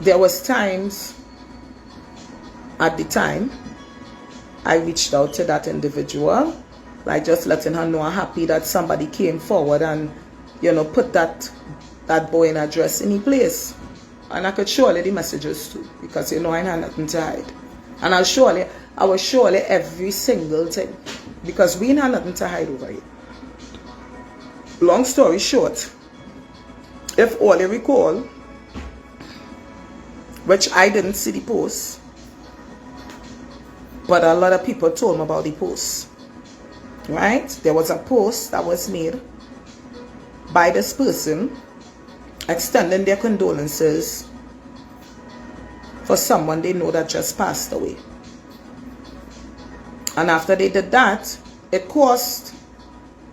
there was times at the time I reached out to that individual, like just letting her know I'm happy that somebody came forward and, you know, put that boy in address in his place. And I could show her the messages too, because you know I had nothing to hide. And I will surely every single thing, because we had nothing to hide over here. Long story short, if all you recall, which I didn't see the post, but a lot of people told me about the post, right? There was a post that was made by this person extending their condolences for someone they know that just passed away. And after they did that, it caused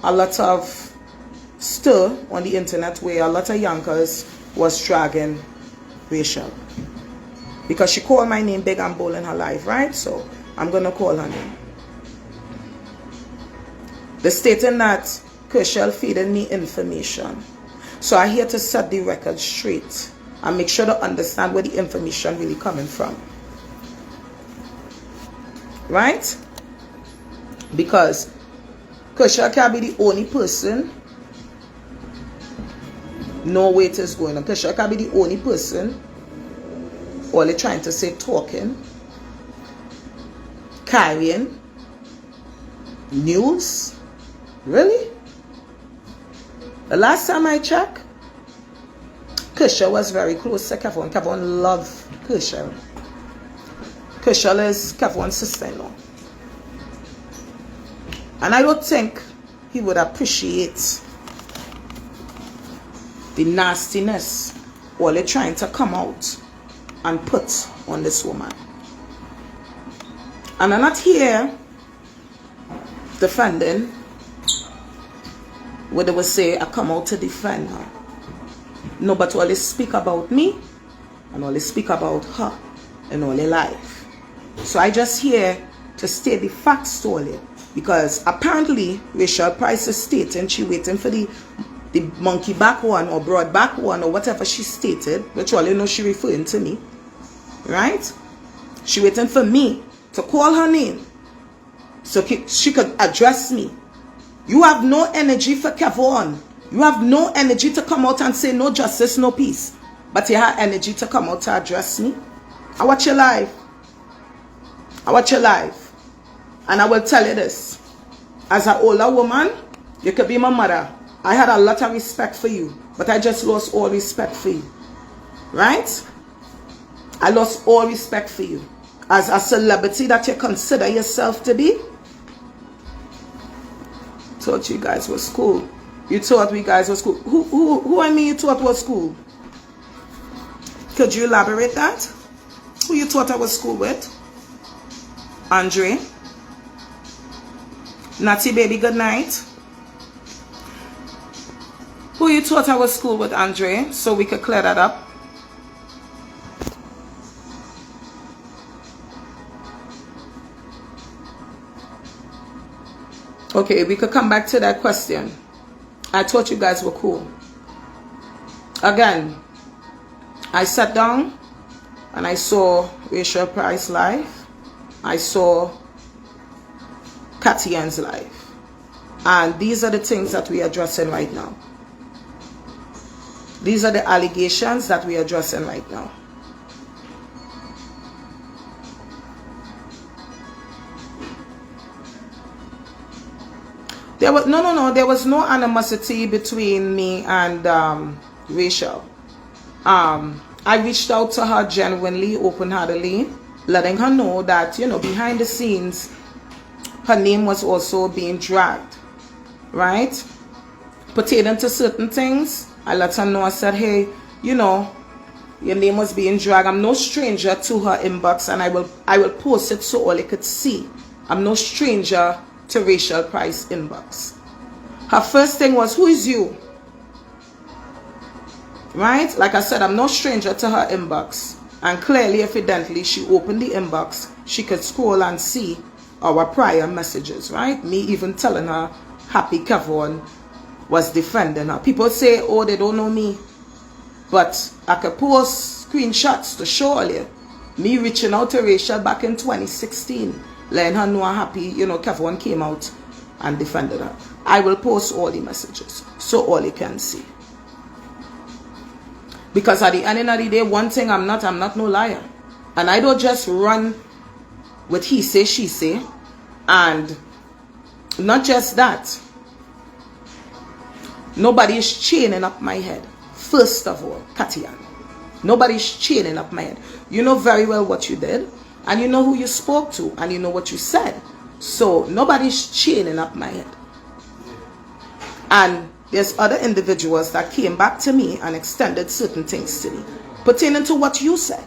a lot of stir on the internet, where a lot of youngers was dragging Rachel, because she called my name big and bold in her life, right? So I'm gonna call her name. They're stating that Rachel feeding me information. So I'm here to set the record straight and make sure to understand where the information really coming from, right? Because Rachel can't be the only person. No way it is going on. Rachel can't be the only person only trying to say talking, carrying news. Really? The last time I checked, Rachel was very close to Kevon. Kevon loved Rachel. Rachel is Kevon's sister-in-law. And I don't think he would appreciate the nastiness while they're trying to come out and put on this woman. And I'm not here defending where they will say I come out to defend her. No, but all they speak about me and all they speak about her and all their life. So I just here to state the facts to all you, because apparently Rachel Price is stating she waiting for the monkey back one or broad back one or whatever she stated, which all you know she referring to me, right? She waiting for me to call her name so she could address me. You have no energy for Kevon. You have no energy to come out and say no justice, no peace. But you have energy to come out to address me. I watch your life. I watch your life. And I will tell you this. As an older woman, you could be my mother. I had a lot of respect for you, but I just lost all respect for you. Right? I lost all respect for you. As a celebrity that you consider yourself to be. Thought you guys was cool. You thought we guys was cool. Who I mean you thought was cool? Could you elaborate that? Who you thought I was cool with? Andre? Natty baby, good night. Who you thought I was cool with, Andre? So we could clear that up. Okay, we could come back to that question. I thought you guys were cool. Again, I sat down and I saw Rachel Price live. I saw Katian's live. And these are the things that we are addressing right now. These are the allegations that we are addressing right now. There was there was no animosity between me and Rachel. I reached out to her genuinely, open-heartedly, letting her know that, you know, behind the scenes, her name was also being dragged, right? Pertaining to certain things, I let her know. I said, hey, you know, your name was being dragged. I'm no stranger to her inbox, and I will post it so all you could see. I'm no stranger to Rachel Price inbox. Her first thing was, who is you? Right? Like I said, I'm no stranger to her inbox. And clearly, evidently, she opened the inbox. She could scroll and see our prior messages, right? Me even telling her Happy Kevon was defending her. People say, oh, they don't know me. But I could post screenshots to show all you. Me reaching out to Rachel back in 2016, letting her know I'm happy, you know, Kevin came out and defended her. I will post all the messages so all you can see. Because at the end of the day, one thing I'm not no liar. And I don't just run with he say, she say. And not just that. Nobody's chaining up my head. First of all, Katian. Nobody's chaining up my head. You know very well what you did. And you know who you spoke to. And you know what you said. So nobody's chaining up my head. And there's other individuals that came back to me and extended certain things to me pertaining to what you said.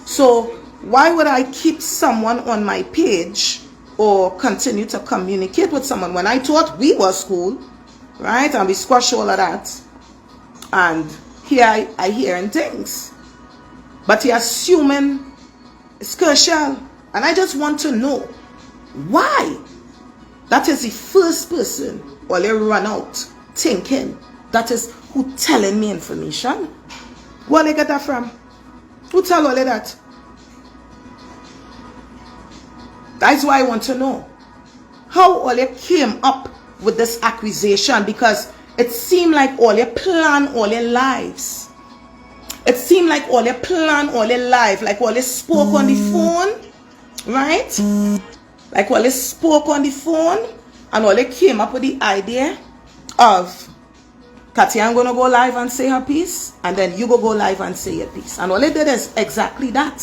So why would I keep someone on my page or continue to communicate with someone when I thought we was cool, right? And we squash all of that. And here I hearing things. But you're assuming it's crucial. And I just want to know why. That is the first person while they run out thinking that is who telling me information. Where they get that from? Who tell all of that? That's why I want to know how all you came up with this accusation, because it seemed like all you plan all your lives. It seemed like all you plan all your life, like all you spoke on the phone, right? Like all you spoke on the phone, and all you came up with the idea of Katia, I'm gonna go live and say her piece, and then you go live and say your piece. And all they did is exactly that.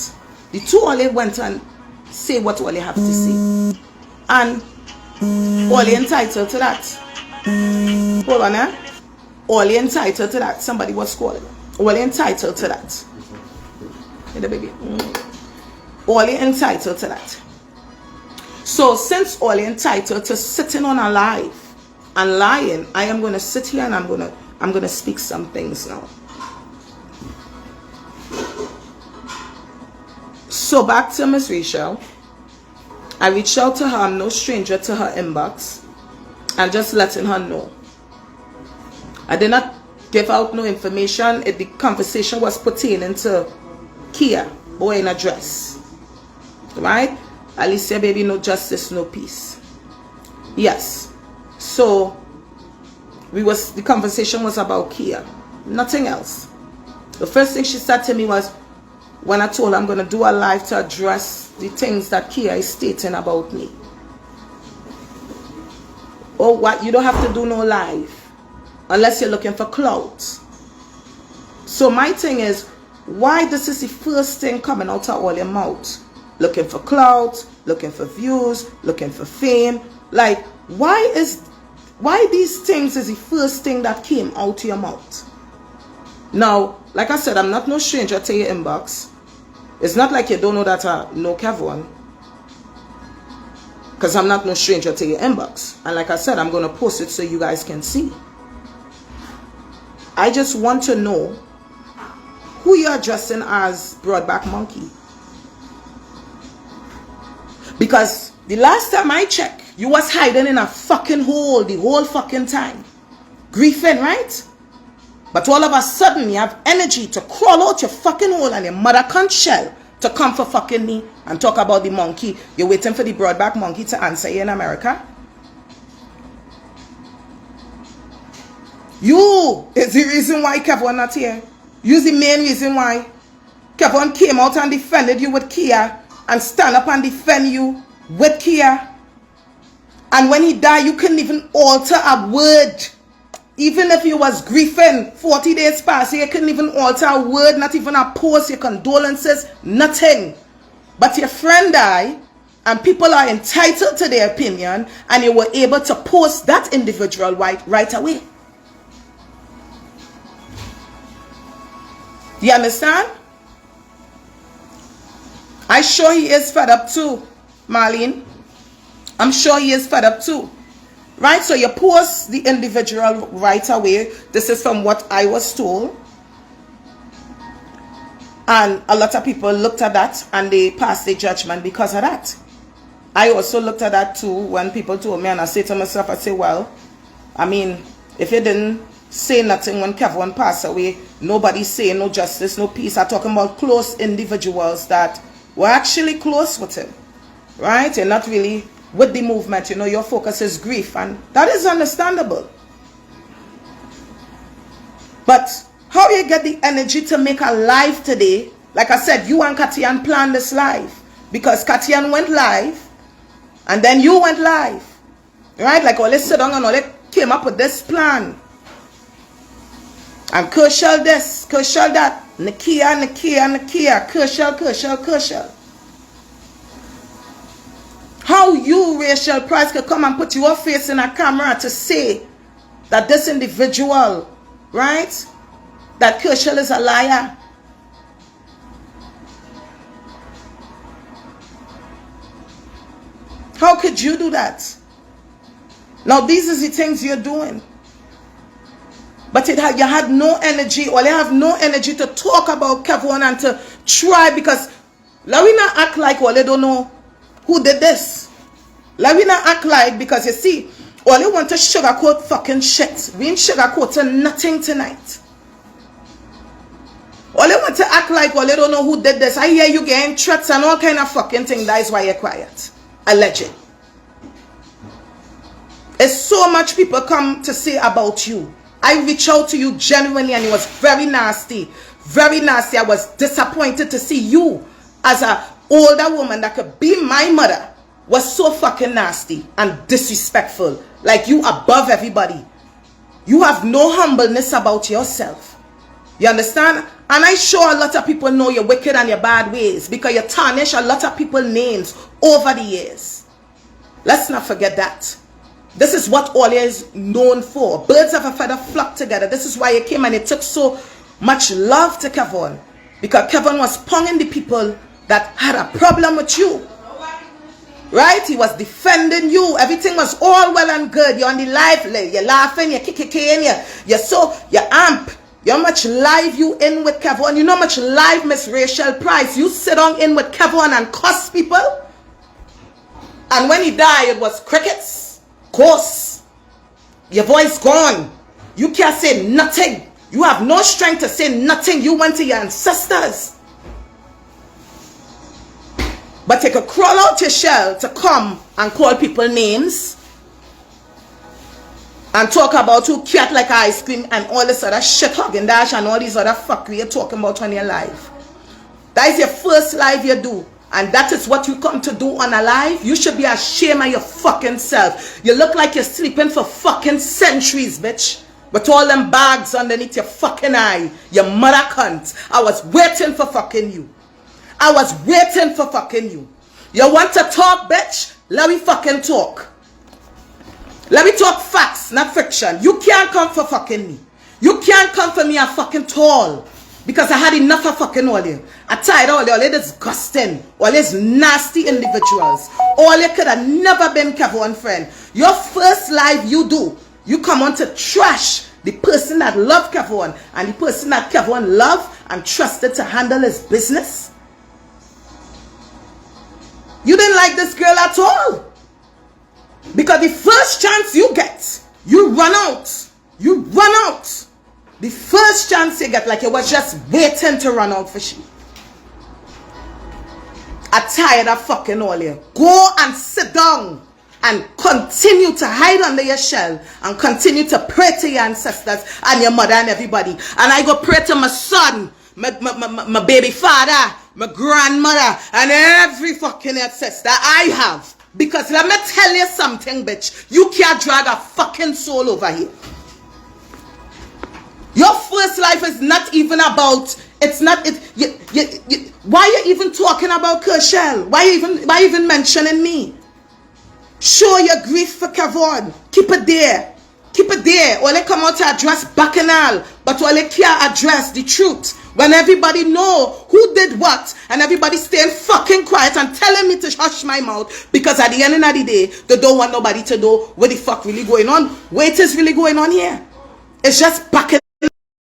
The two all they went and say what all they have to say. And all they entitled to that. Hold on, eh? All they entitled to that. Somebody was calling. All they entitled to that. Hey, the baby. All they entitled to that. So since all they entitled to sitting on a live and lying, I am going to sit here and I'm going to speak some things now. So back to Miss Rachel. I reached out to her. I'm no stranger to her inbox. And just letting her know. I did not give out no information. The conversation was pertaining to Kia, boy in a dress. Right? Alicia, baby, no justice, no peace. Yes. So the conversation was about Kia. Nothing else. The first thing she said to me was, when I told her I'm going to do a live to address the things that Kia is stating about me. Oh, what? You don't have to do no live unless you're looking for clout. So my thing is, why this is the first thing coming out of all your mouth? Looking for clout, looking for views, looking for fame. Like, why these things is the first thing that came out of your mouth? Now, like I said, I'm not no stranger to your inbox. It's not like you don't know that I know Kevin. Because I'm not no stranger to your inbox. And like I said, I'm going to post it so you guys can see. I just want to know who you're addressing as Broadback Monkey. Because the last time I checked, you was hiding in a fucking hole the whole fucking time. Griefing, right? But all of a sudden, you have energy to crawl out your fucking hole and your mother cunt shell to come for fucking me and talk about the monkey. You're waiting for the Broadback Monkey to answer you in America? You is the reason why Kevin not here. You're the main reason why. Kevin came out and defended you with Kia and stand up and defend you with Kia. And when he died, you couldn't even alter a word. Even if you was grieving 40 days past, you couldn't even alter a word, not even a post, your condolences, nothing. But your friend died, and people are entitled to their opinion, and you were able to post that individual right away. You understand? I'm sure he is fed up too, Marlene. I'm sure he is fed up too. Right? So you post the individual right away. This is from what I was told. And a lot of people looked at that and they passed their judgment because of that. I also looked at that too when people told me, and I say to myself, I say, well, I mean, if you didn't say nothing when Kevin passed away, Nobody's saying no justice, no peace. I'm talking about close individuals that were actually close with him, right? You're not really with the movement. You know, your focus is grief, and that is understandable. But how you get the energy to make a live today? Like I said, you and Katian planned this live, because Katian went live, and then you went live, right? Like all they sit down and all they came up with this plan. And Kershal this, Kershal that, Nakia, Kershal. How you, Rachel Price, could come and put your face in a camera to say that this individual, right, that Kershal is a liar? How could you do that? Now these are the things you're doing. But you had no energy, or you have no energy to talk about Kevon and to try, because let we not act like they don't know who did this. Let we not act like, because you see, all you want to sugarcoat fucking shit. We ain't sugarcoating nothing tonight. All you want to act like they don't know who did this. I hear you getting threats and all kind of fucking thing. That is why you're quiet. Alleged. It's so much people come to say about you. I reached out to you genuinely, and it was very nasty. Very nasty. I was disappointed to see you as an older woman that could be my mother was so fucking nasty and disrespectful. Like you above everybody. You have no humbleness about yourself. You understand? And I sure a lot of people know your wicked and your bad ways, because you tarnish a lot of people's names over the years. Let's not forget that. This is what Olia is known for. Birds of a feather flock together. This is why it came, and it took so much love to Kevon. Because Kevon was ponging the people that had a problem with you. Right? He was defending you. Everything was all well and good. You're on the live. You're laughing. You're kicking. You're amp. You're much live you in with Kevon. You know much live Miss Rachel Price. You sit on in with Kevon and cuss people. And when he died, it was crickets. Course, your voice gone. You can't say nothing. You have no strength to say nothing. You went to your ancestors. But you could crawl out your shell to come and call people names and talk about who cat like ice cream and all this other shit, hugging dash and all these other fuckery you're talking about on your live. That is your first live you do. And that is what you come to do on a live? You should be ashamed of your fucking self. You look like you're sleeping for fucking centuries, bitch. With all them bags underneath your fucking eye. You mother cunt. I was waiting for fucking you. I was waiting for fucking you. You want to talk, bitch? Let me fucking talk. Let me talk facts, not fiction. You can't come for fucking me. You can't come for me. I'm fucking tall. Because I had enough of fucking all you. I tired all you disgusting, all these nasty individuals. All you could have never been Kevon friend. Your first live you do, you come on to trash the person that loved Kevon and the person that Kevon loved and trusted to handle his business. You didn't like this girl at all. Because the first chance you get, you run out. You run out. The first chance you get, like you was just waiting to run out for shit. I'm tired of fucking all you. Go and sit down and continue to hide under your shell and continue to pray to your ancestors and your mother and everybody. And I go pray to my son, my baby father, my grandmother, and every fucking ancestor I have. Because let me tell you something, bitch. You can't drag a fucking soul over here. Your first life is not even about, it's not, why are you even talking about Kershal? Why even mentioning me? Show your grief for Kevon. Keep it there. Keep it there. Or they come out to address Bacchanal, but all they can't address the truth. When everybody know who did what, and everybody staying fucking quiet and telling me to hush my mouth, because at the end of the day, they don't want nobody to know what the fuck really going on. What is really going on here? It's just Bacchanal.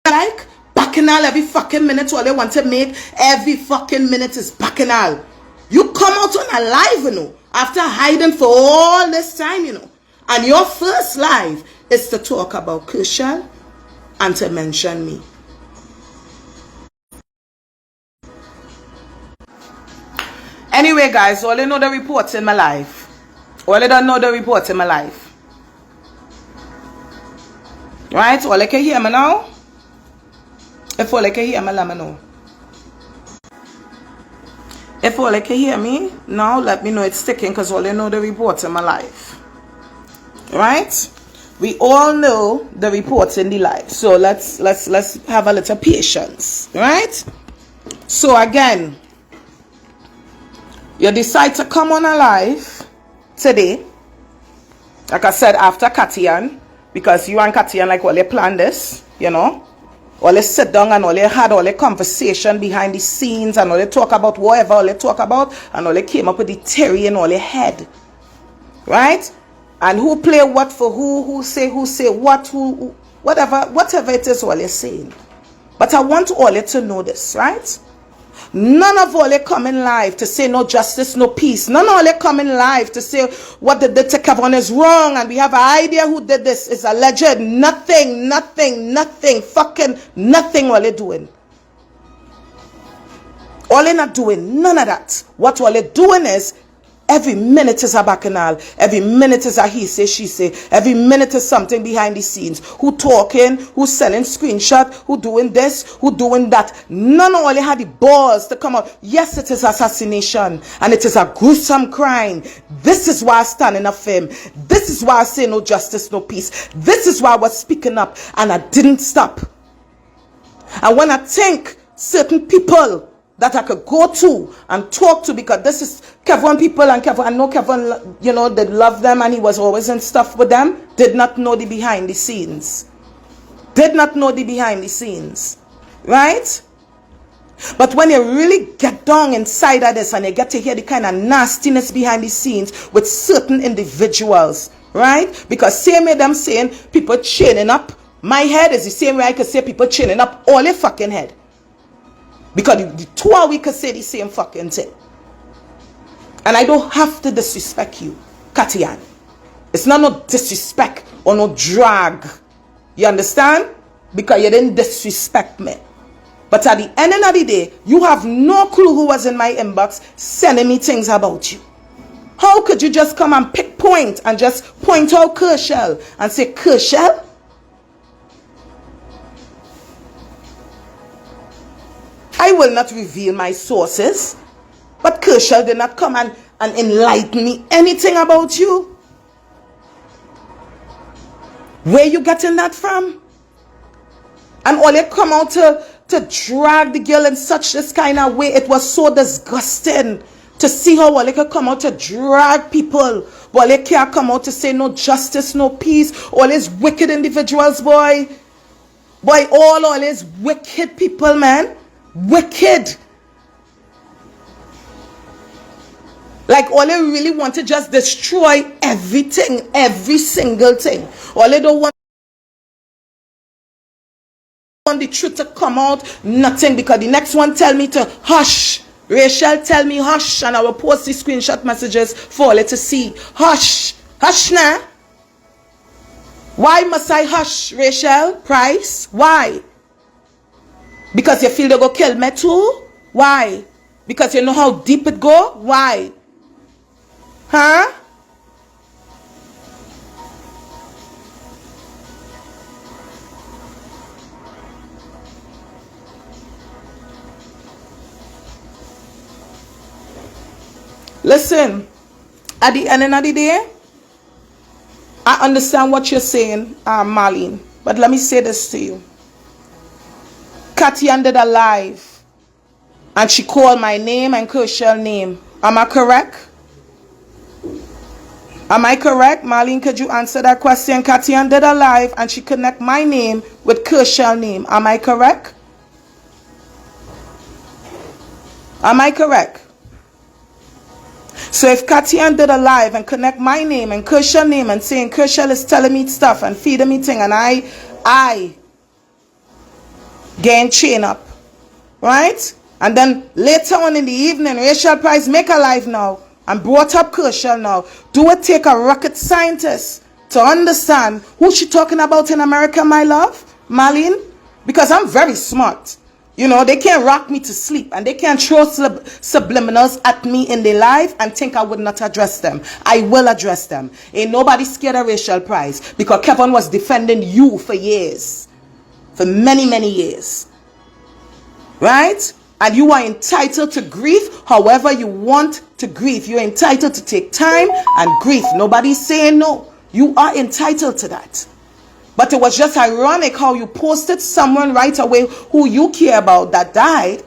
Like Bacchanal every fucking minute. All they want to make every fucking minute is Bacchanal. You come out on a live, you know, after hiding for all this time, you know, and your first live is to talk about Kershal and to mention me. Anyway, guys, all you know the reports in my life. All you don't know the reports in my life. Right? All you can hear me now? If all you can hear me, let me know. If all you can hear me now, let me know it's sticking, because all you know the reports in my life. Right? We all know the reports in the life. So let's have a little patience. Right? So again, you decide to come on alive today. Like I said, after Katian, because you and Katian like all they planned this, you know. All they sit down and all they had all the conversation behind the scenes and all they talk about whatever all they talk about, and all they came up with the theory in all their head. Right? And who play what for who say what, who whatever it is all they're saying. But I want all you to know this, right? None of all they come in live to say no justice, no peace. None of all they come in live to say what they did to Kevin is wrong and we have an idea who did this is alleged. Nothing, fucking nothing all they doing. All they not doing, none of that. What all they doing is every minute is a bacchanal. Every minute is a he say, she say. Every minute is something behind the scenes. Who talking? Who sending screenshot? Who doing this? Who doing that? None of all they had the balls to come out. Yes, it is assassination. And it is a gruesome crime. This is why I stand in a film. This is why I say no justice, no peace. This is why I was speaking up. And I didn't stop. And when I think certain people that I could go to and talk to, because this is Kevin people, and Kevin, I know Kevin, you know, they love them and he was always in stuff with them, did not know the behind the scenes. Did not know the behind the scenes. Right? But when you really get down inside of this and you get to hear the kind of nastiness behind the scenes with certain individuals, right? Because same way them saying people chaining up, my head is the same way I could say people chaining up all their fucking head. Because the two of we could say the same fucking thing. And I don't have to disrespect you, Katian. It's not no disrespect or no drag. You understand? Because you didn't disrespect me. But at the end of the day, you have no clue who was in my inbox sending me things about you. How could you just come and pick point and just point out Kershel and say, Kershel? I will not reveal my sources, but Kershel did not come and enlighten me anything about you. Where you getting that from? And all they come out to drag the girl in such this kind of way, it was so disgusting to see how all they could come out to drag people, but they can't come out to say no justice, no peace. All these wicked individuals, boy, all these wicked people, man. Wicked. Like all they really want to just destroy everything, every single thing. All they don't want the truth to come out, nothing, because the next one tell me to hush. Rachel tell me hush, and I will post the screenshot messages for all to see. Hush. Hush now. Why must I hush, Rachel Price? Why? Because you feel they go kill me too? Why? Because you know how deep it go? Why? Huh? Listen, at the end of the day, I understand what you're saying, Marlene. But let me say this to you. Katian did a live and she called my name and Kershel's name. Am I correct? Am I correct? Marlene, could you answer that question? Katian did a live and she connect my name with Kershel's name. Am I correct? Am I correct? So if Katian did a live and connect my name and Kershel's name and saying Kershel is telling me stuff and feeding me thing, and I getting chain up, right? And then later on in the evening, Rachel Price make a live now and brought up Kershel now. Do it take a rocket scientist to understand who she talking about in America, my love, Marlene? Because I'm very smart. You know, they can't rock me to sleep, and they can't throw subliminals at me in their life and think I would not address them. I will address them. Ain't nobody scared of Rachel Price, because Kevin was defending you for years. For many, many years. Right? And you are entitled to grief however you want to grieve. You're entitled to take time and grieve. Nobody's saying no. You are entitled to that. But it was just ironic how you posted someone right away who you care about that died,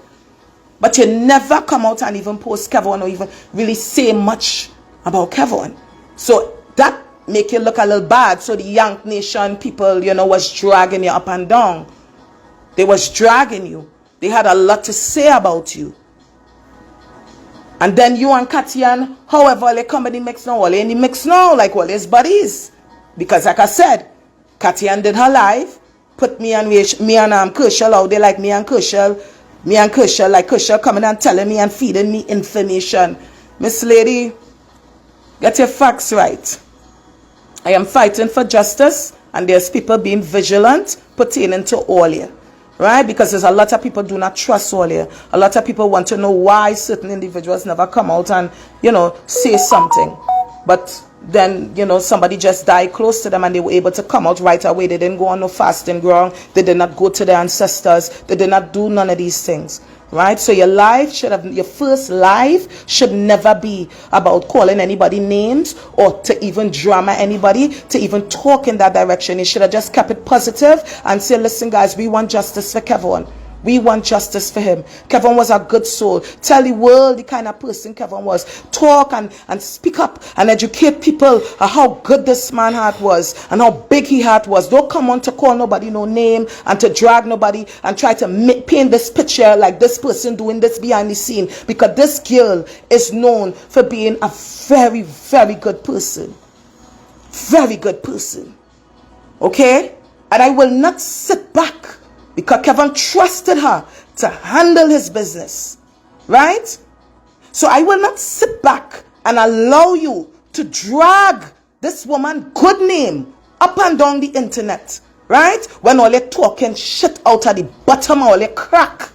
but you never come out and even post Kevin or even really say much about Kevin. So that make you look a little bad. So the Young Nation people, you know, was dragging you up and down. They was dragging you. They had a lot to say about you. And then you and Katian, however, they come in the mix now, all in the mix now, like all his buddies. Because like I said, Katian did her live, put me and Kershal out there, like me and Kershal, like Kershal coming and telling me and feeding me information. Miss Lady, get your facts right. I am fighting for justice, and there's people being vigilant pertaining to Olia. Right? Because there's a lot of people do not trust Olia. A lot of people want to know why certain individuals never come out and, you know, say something. But then, you know, somebody just died close to them and they were able to come out right away. They didn't go on no fasting ground. They did not go to their ancestors. They did not do none of these things. Right? So your first life should never be about calling anybody names or to even drama anybody, to even talk in that direction. You should have just kept it positive and say, listen guys, we want justice for Kevin. We want justice for him. Kevin was a good soul. Tell the world the kind of person Kevin was. Talk and speak up and educate people how good this man heart was and how big he heart was. Don't come on to call nobody no name and to drag nobody and try to paint this picture like this person doing this behind the scene, because this girl is known for being a very, very good person. Very good person. Okay? And I will not sit back, because Kevin trusted her to handle his business. Right? So I will not sit back and allow you to drag this woman's good name up and down the internet. Right? When all they talking shit out of the bottom, all they crack.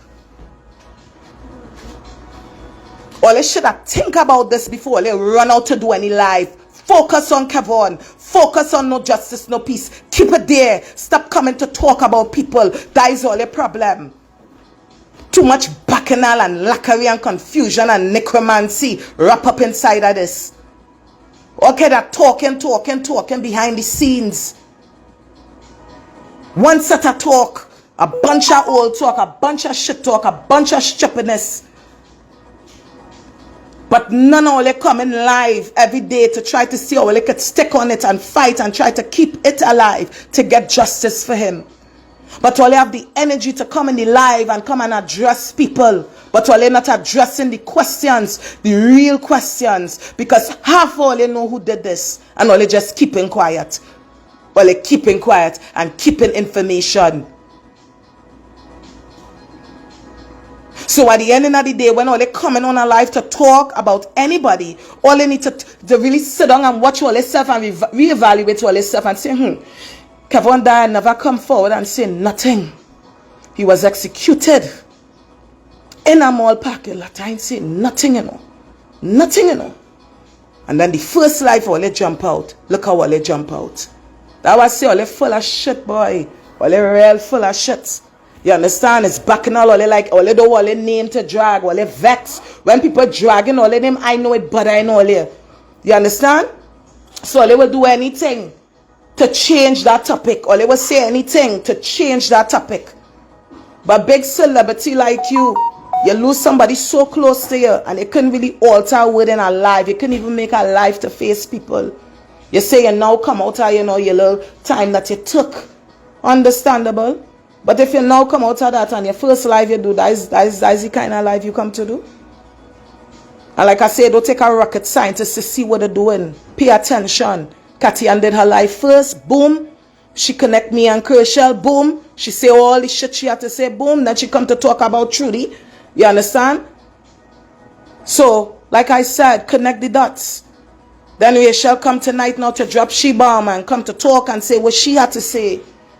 All they should have think about this before they run out to do any live. Focus on Kevin. Focus on no justice, no peace. Keep it there. Stop coming to talk about people. That is all the problem. Too much bacchanal and lacquery and confusion and necromancy wrap up inside of this. Okay, that talking behind the scenes. One set of talk, a bunch of old talk, a bunch of shit talk, a bunch of stupidness. But none of them coming live every day to try to see how they could stick on it and fight and try to keep it alive to get justice for him. But all they have the energy to come in the live and come and address people. But all they not addressing the questions, the real questions. Because half all they know who did this. And all they just keeping quiet. All they keeping quiet and keeping information. So at the end of the day, when all they coming on a live to talk about anybody, all they need to really sit down and watch all themselves and reevaluate all themselves and say, Kevin died, never come forward and say nothing. He was executed in a mall parking lot. I ain't say nothing, you know. Nothing, you know. And then the first life, all they jump out. Look how all they jump out. That was say all they full of shit, boy. All they real full of shit. You understand? It's bacchanal, all they like, all they do, all they name to drag, all they vex. When people dragging all they name, I know it, but I know it. You understand? So they will do anything to change that topic, or they will say anything to change that topic. But big celebrity like you lose somebody so close to you, and it couldn't really alter a word in a life. You couldn't even make a life to face people. You say you now come out of, you know, your little time that you took. Understandable. But if you now come out of that and your first life you do, that is the kind of life you come to do. And like I said, don't take a rocket scientist to see what they're doing. Pay attention. Katian did her life first. Boom. She connect me and Kershal. Boom. She say all the shit she had to say. Boom. Then she come to talk about Trudy. You understand? So, like I said, connect the dots. Then we shall come tonight now to drop she bomb and come to talk and say what she had to say.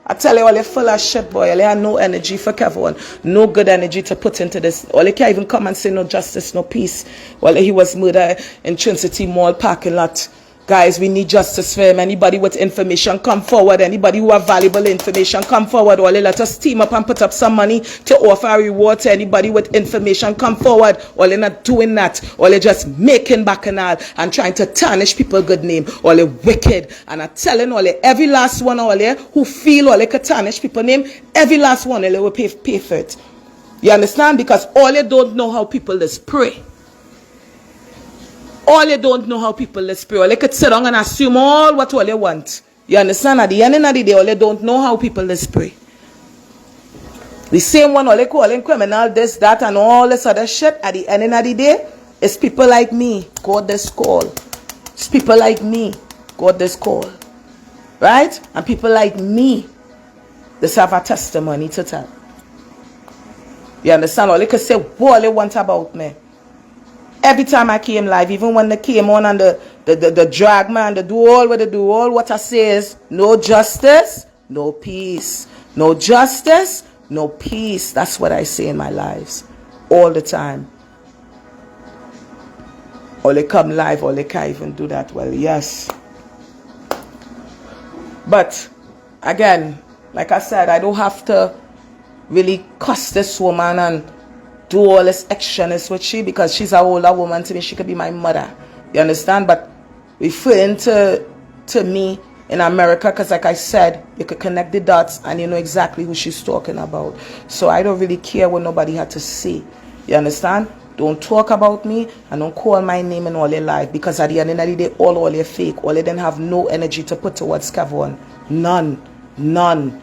I tell you, all you full of shit, boy. All you have no energy for Kevin. No good energy to put into this. All you can't even come and say no justice, no peace. Well, he was murdered in Trinity Mall parking lot. Guys, we need justice for him. Anybody with information, come forward. Anybody who have valuable information, come forward. Or let us team up and put up some money to offer a reward to anybody with information. Come forward. Or they're not doing that. Or they're just making bacchanal and trying to tarnish people's good name. Or they're wicked. And I'm telling all every last one all there who feel or they could tarnish people's name, every last one they will pay for it. You understand? Because all they don't know how people is pray. All you don't know how people is pray. All they could sit down and assume all they want. You understand? At the end of the day, all they don't know how people is pray. The same one, all they calling criminal, this, that, and all this other shit. At the end of the day, it's people like me. God this call. It's people like me. God this call. Right? And people like me. They have a testimony to tell. You understand? All they could say what they want about me. Every time I came live, even when they came on and the drag man, they do all what they do, all what I say is no justice, no peace. No justice, no peace. That's what I say in my lives all the time. Or they come live, or they can't even do that. Well, yes. But again, like I said, I don't have to really cuss this woman and do all this actionist with she, because she's an older woman to me. She could be my mother. You understand? But referring to me in America, because like I said, you could connect the dots and you know exactly who she's talking about. So I don't really care what nobody had to say. You understand? Don't talk about me and don't call my name in all your life, because at the end of the day, all your fake. All they didn't have no energy to put towards Kevin. None. None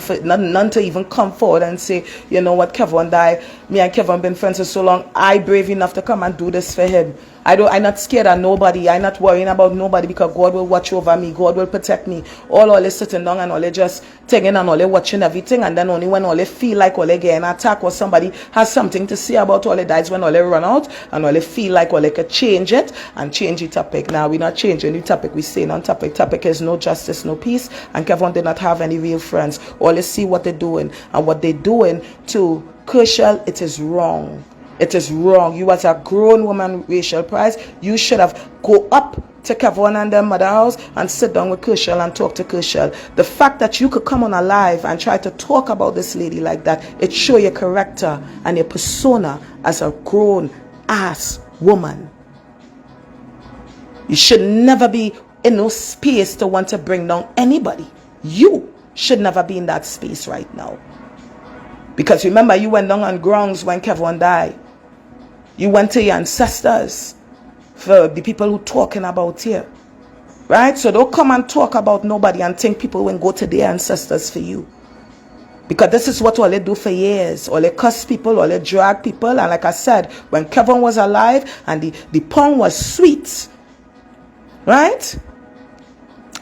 to even come forward and say, you know what, Kevin died. Me and Kevin been friends for so long. I brave enough to come and do this for him. I'm not scared of nobody. I'm not worrying about nobody, because God will watch over me. God will protect me. All they sitting down and all they just taking and all they watching everything, and then only when all they feel like all they get an attack or somebody has something to say about all they dies, when all they run out and all they feel like all they could change it and change the topic. Now we're not changing the topic. We're staying on topic. Topic is no justice, no peace, and Kevin did not have any real friends. All they see what they're doing, and what they're doing to Kershal, it is wrong. It is wrong. You as a grown woman, Rachel Price, you should have go up to Kevin and their mother house and sit down with Kershal and talk to Kershal. The fact that you could come on a live and try to talk about this lady like that, it shows your character and your persona as a grown ass woman. You should never be in no space to want to bring down anybody. You should never be in that space right now. Because remember, you went down on grounds when Kevin died. You went to your ancestors for the people who talking about here. Right? So don't come and talk about nobody and think people will go to their ancestors for you. Because this is what all they do for years. All they cuss people, all they drag people. And like I said, when Kevin was alive and the pound was sweet. Right?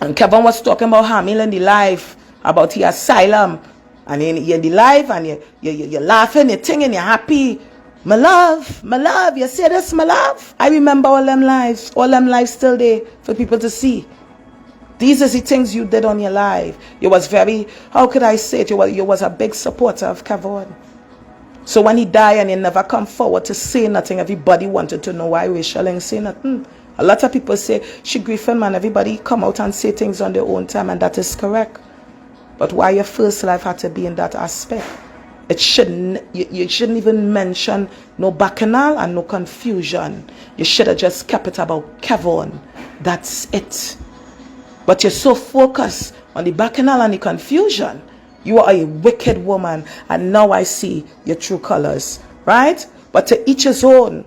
And Kevin was talking about Hamil the life, about the asylum. And you're in the life and you're laughing, you're singing, you're happy. My love, you see this, my love? I remember all them lives still there for people to see. These are the things you did on your life. You was very, how could I say it? You was a big supporter of Kevin. So when he died and he never come forward to say nothing, everybody wanted to know why Rachel ain't say nothing. A lot of people say, she grieving, man. Everybody come out and say things on their own time, and that is correct. But why your first life had to be in that aspect? It shouldn't. You shouldn't even mention no bacchanal and no confusion. You should have just kept it about Kevin. That's it. But you're so focused on the bacchanal and the confusion. You are a wicked woman, and now I see your true colors, right? But to each his own.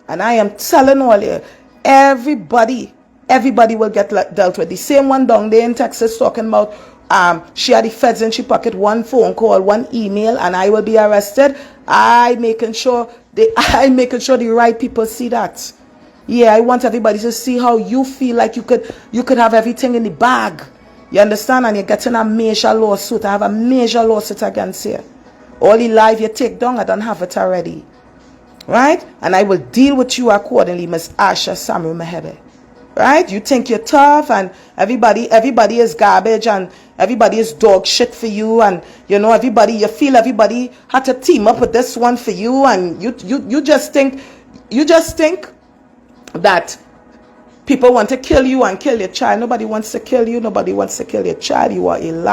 And I am telling all you, everybody will get dealt with. The same one down there in Texas talking about she had the feds in she pocket, one phone call, one email, and I will be arrested. I making sure the right people see that. Yeah, I want everybody to see how you feel like you could have everything in the bag. You understand? And you're getting a major lawsuit. I have a major lawsuit against you. All the life you take down, I don't have it already. Right? And I will deal with you accordingly, Miss Asha Samuel Mahebe. right? You think you're tough, and everybody is garbage, and everybody is dog shit for you, and you know, you feel everybody had to team up with this one for you, and you just think that people want to kill you and kill your child. Nobody wants to kill you. Nobody wants to kill your child. You are a liar.